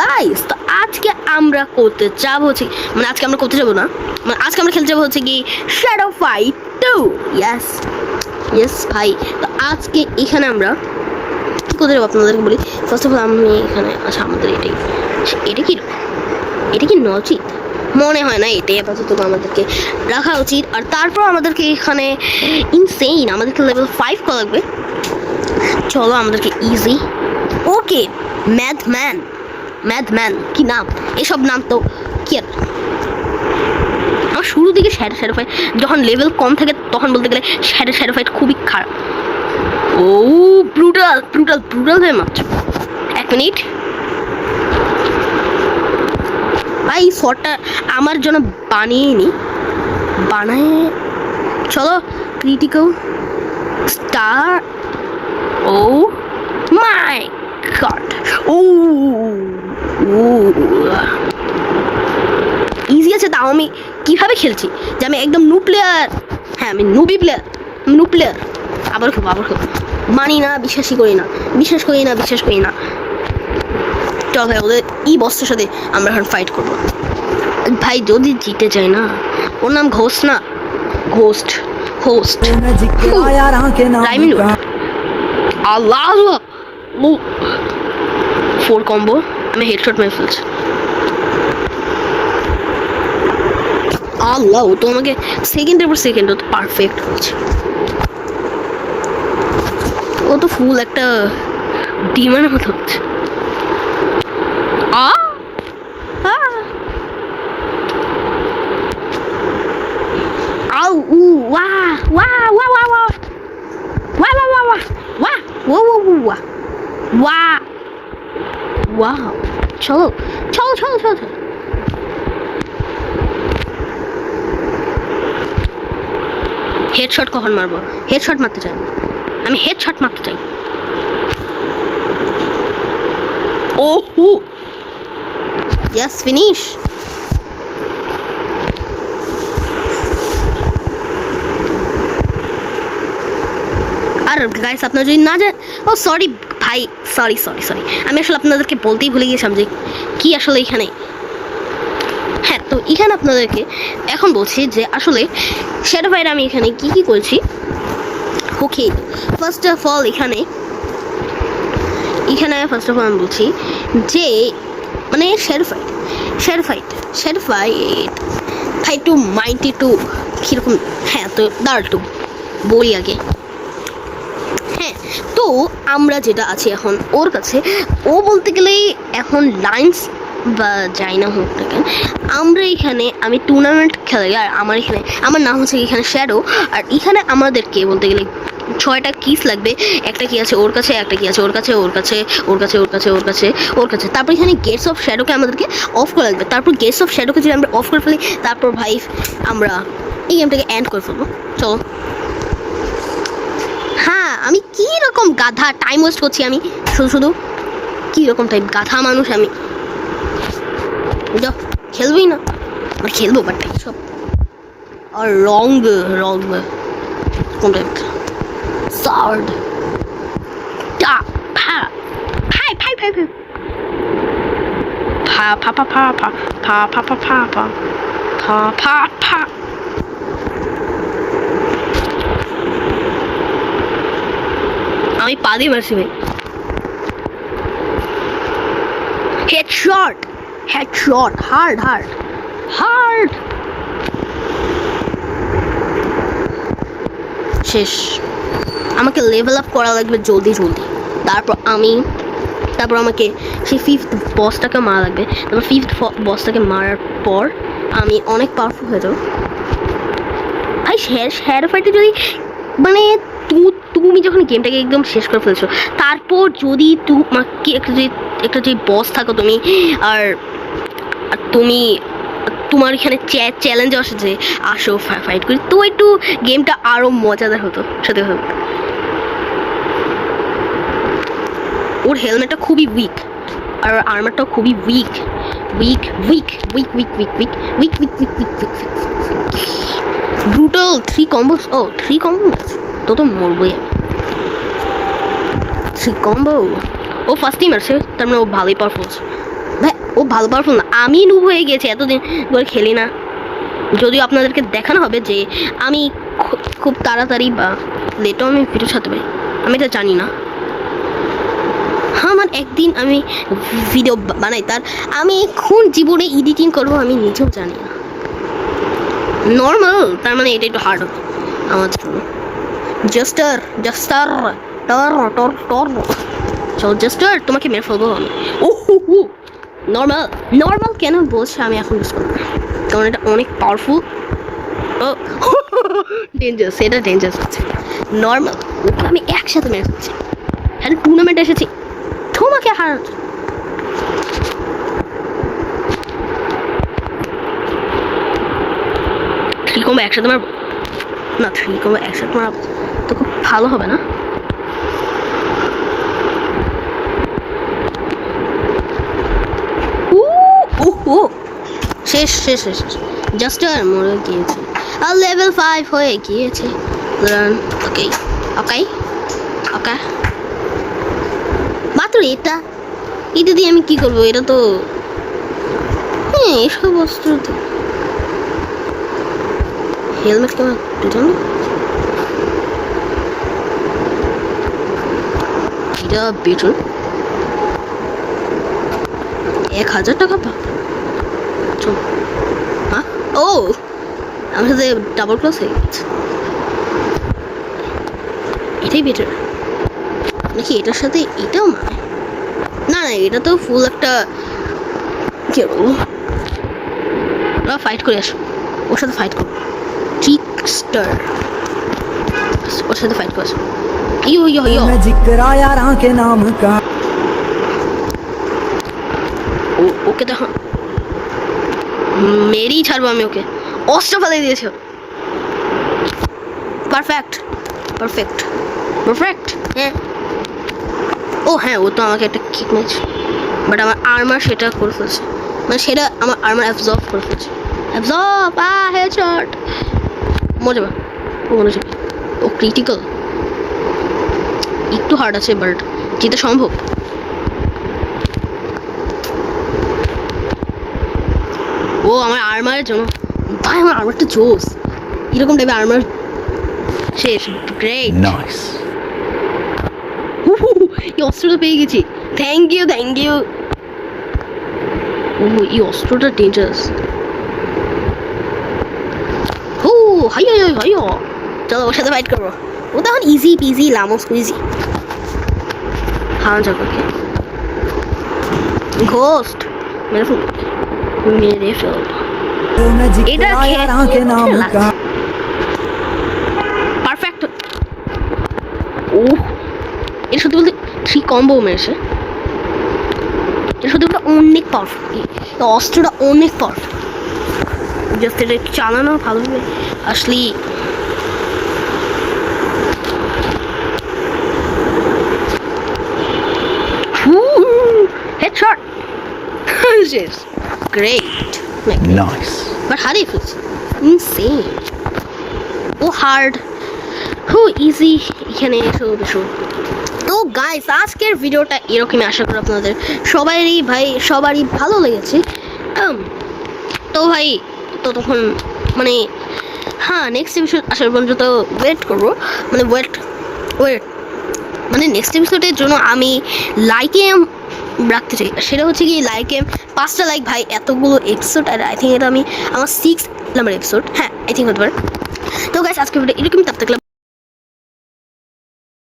Guys, তো আজকে আমরা করতে যাব হচ্ছে মানে আজকে আমরা করতে যাব না, মানে আজকে আমরা খেলতে যাব হচ্ছে কি শ্যাডো ফাইট 2। ইয়েস ইয়েস ভাই, তো আজকে এখানে আমরা কি করতে যাবো আপনাদেরকে বলি। ফার্স্ট অফ অল আমি এখানে আচ্ছা আমাদের এটা কি নেওয়া উচিত মনে হয় না, এটাই আপাতত আমাদেরকে রাখা উচিত। আর তারপর আমাদেরকে এখানে ইনসেইন আমাদেরকে লেভেল 5 করা লাগবে। চলো আমাদেরকে ইজি ওকে ম্যাথম্যান কি নাম, এসব নাম তো কি আর। আমার শুরু দিকে শ্যাডো ফাইট যখন লেভেল কম থাকে তখন বলতে গেলে শ্যাডো ফাইট খুবই খারাপ। ও ব্রুটাল হয়ে মাত্র 1 মিনিট ভাই। শটটা আমার জন্য বানায় চলো ক্রিটিক্যাল স্টার। ও মাই গড, ও ইজি আছে, তাও আমি কিভাবে খেলছি যে আমি একদম নু প্লেয়ার। হ্যাঁ আমি নু প্লেয়ার। আবার খেলবো মানি না, বিশ্বাস করি না। চল ভাই, ওদের এই বস্তুর সাথে আমরা এখন ফাইট করবো ভাই। যদি জিতে যায় না, ওর নাম ঘোস্ট না, হোস্ট আল্লাহ 4 কম্বো আমি হেডশট মেরে ফেলছি। আল্লাহ, ও তো আমাকে সেকেন্ডের পর সেকেন্ড ও তো পারফেক্ট হয়েছে। ও তো ফুল একটা ডিমানের মতো হচ্ছে। চলো হেডশট কখন মারবো? হেডশট মারতে চাই আমি, হেডশট মারতে চাই। ওহো ইয়েস, ফিনিশ। আর গাইস আপনারা যদি না জানেন, ও সরি ভাই, সরি আমি আসলে আপনাদেরকে বলতেই ভুলে গিয়েছিলাম যে কি আসলে এখানে। হ্যাঁ, তো এখানে আপনাদেরকে এখন বলছি যে আসলে শ্যাডো ফাইট আমি এখানে কি করেছি। ওকে, ফার্স্ট অফ অল এখানে ফার্স্ট অফ অল আমি বলছি যে মানে shadow fight fight to mighty to কীরকম। হ্যাঁ, তো দাঁড় টু বলি আগে। হ্যাঁ, তো আমরা যেটা আছে এখন ওর কাছে, ও বলতে গেলে এখন লাইন্স বা যাই না হোক না কেন, আমরা এখানে আমি টুর্নামেন্ট খেলাই। আর আমার নাম হচ্ছে এখানে শ্যাডো। আর এখানে আমাদেরকে বলতে গেলে 6টা কিস লাগবে। একটা কি আছে ওর কাছে, একটা কি আছে ওর কাছে। তারপর এখানে গেটস অফ শ্যাডোকে আমাদেরকে অফ করে লাগবে। তারপর গেটস অফ শ্যাডোকে যদি আমরা অফ করে ফেলি, তারপর ভাই আমরা এই গেমটাকে এন্ড করে ফেলবো। চলো। হ্যাঁ, আমি কি রকম গাধা টাইম ওয়েস্ট করছি আমি শুধু কি রকম টাইপ গাধা মানুষ আমি। খেলবই না, খেলবো বাট সব আর রং কোন টাইপ সার্ড টা ফা ফাই ফা আমি পা দিয়ে মারছি ভাই। হেডশট হার্ড শেষ। আমাকে লেভেল আপ করা লাগবে জলদি। তারপর আমাকে সেই 5th বসটাকে মারা লাগবে। তারপর 5th বসটাকে মারার পর আমি অনেক পাওয়ারফুল হয়ে যাবো ভাই। শ্যাডো ফাইটে যদি মানে তুমি যখন গেমটাকে একদম শেষ করে ফেলছো, তারপর যদি তোমাকে একটা যে বস থাকো তুমি, আর তোমার এখানে চ্যালেঞ্জ আসে যে আসো ফাইট করি, তো একটু গেমটা আরো মজাদার হতো সাথে। ওর হেলমেটটা খুবই উইক আর আর্মারটাও খুবই উইক। ব্রুটাল 3 কম্বোস। ও 3 কম্বো তো মরবই। 3 কম্বো ও ফার্স্ট টাইম আছে, তার মানে ও ভালোই পারফরমেন্স। ও ভালো পাওয়ারফুল না, আমি নুব হয়ে গেছি, এতদিন ধরে খেলি না। যদিও আপনাদেরকে দেখানো হবে যে আমি খুব তাড়াতাড়ি বা লেটও আমি ভিডিও ছাড়তে পারি, আমি এটা জানি না। হ্যাঁ, আমার একদিন আমি ভিডিও বানাই, তার আমি এখন জীবনে এডিটিং করবো আমি নিজেও জানি না। নর্মাল, তার মানে এটা একটু হার্ড হবে আমার জন্য। জাস্টার জাস্টার টর টর টর জাস্টার তোমাকে মেরে ফেলবো আমি। ও নর্মাল নর্মাল কেন বলছে আমি এখন ইউজ করবো, কারণ এটা অনেক পাওয়ারফুল। ও ডেঞ্জারাস, এটা ডেঞ্জারাস আছে। নর্মাল আমি একসাথে মেরে ফেলছি, হ্যাঁ টুর্নামেন্ট এসেছি তোমাকে হারাতে। থ্রি কম্বো একসাথে মারবো না, থ্রি কম্বো একসাথে মারবো তো খুব ভালো হবে না। ও শেষ শেষ শেষ শেষ, জাস্ট আর মরে গিয়েছে, আর লেভেল 5 হয়ে গিয়েছে। ওকে ওকে ওকে, মাত্র এটা দিয়ে আমি কি করবো? এটা তো হ্যাঁ এসব অস্ত্র তো হেলমেট কেমন এটা বেটার। 1000 টাকা পা হ্যাঁ। ও আমার সাথে ডাবল ক্রস হয়ে গেছে, এটাই বেটার নাকি এটার সাথে এটাও? মানে না না, এটা তো ফুল একটা কি বলবো, ফাইট করে আসো, ওর সাথে ফাইট করো, ট্রিকস্টার ওর সাথে ফাইট করে আসো। ইয়ো ইয়ো ইয়ো ওকে দেখো, মেরেই ছাড়বো আমি ওকে, অস্ত্র ফেলে দিয়েছ। Perfect perfect perfect. হ্যাঁ ও হ্যাঁ, ও তো আমাকে একটা কিক মেরেছে, বাট আমার আর্মার সেটা করে ফেলছে, মানে সেটা আমার আর্মার অ্যাবজর্ব করে ফেলছে। অ্যাবজর্ব হেডশট, মরে যাবে ও, মরে যাবে ও। ক্রিটিক্যাল একটু হার্ড আছে, বাট যেটা সম্ভব। ও আমার আর্মারের জন্য ভাই, আমার আর্মারটা জোস, এরকম টাইপের আর্মার শেষ। গ্রেট নাইস, এই অস্ত্রটা পেয়ে গেছি, থ্যাংক ইউ থ্যাংক ইউ। ও এই অস্ত্রটা ডেঞ্জারাস। হু হাইয়া হাইয়া, চলো ওর সাথে ফাইট করবো। ও তো এখন ইজি পিজি লামোস কুইজি। হ্যাঁ যাবো ঘোস্ট মেরে ফেল, মেরে ফেল। এটা পারফেক্ট। ও এটা সত্যি বলতে 3 কম্বো মেরেছে, এটা সত্যি বলতে অনেক পাওয়ারফুল, অস্ত্রটা অনেক পাওয়ারফুল। জাস্ট এটা একটু চালানো ভালোভাবে আসলে হেডশট। গ্রেট নাইস, বাট হারিয়ে ফেলছে, ইনসেন। ও হার্ড হু ইজি, এখানে এসো এসো। তো গাইস আজকের ভিডিওটা এরকমই, আশা করি আপনাদের সবারই ভালো লেগেছে। তো ভাই তো তখন মানে হ্যাঁ নেক্সট এপিসোড আসার পর্যন্ত ওয়েট করবো, মানে ওয়েট মানে নেক্সট এপিসোডের জন্য আমি লাইকে রাখতে চাই, সেটা হচ্ছে কি লাইকে 5টা লাইক। ভাই এতগুলো এপিসোড, আর আই থিঙ্ক এটা আমার 6 নাম্বার এপিসোড, হ্যাঁ আই থিঙ্ক হতে পারে। তো গাইস আজকে ভিডিও এরকমই, তার থাকলাম।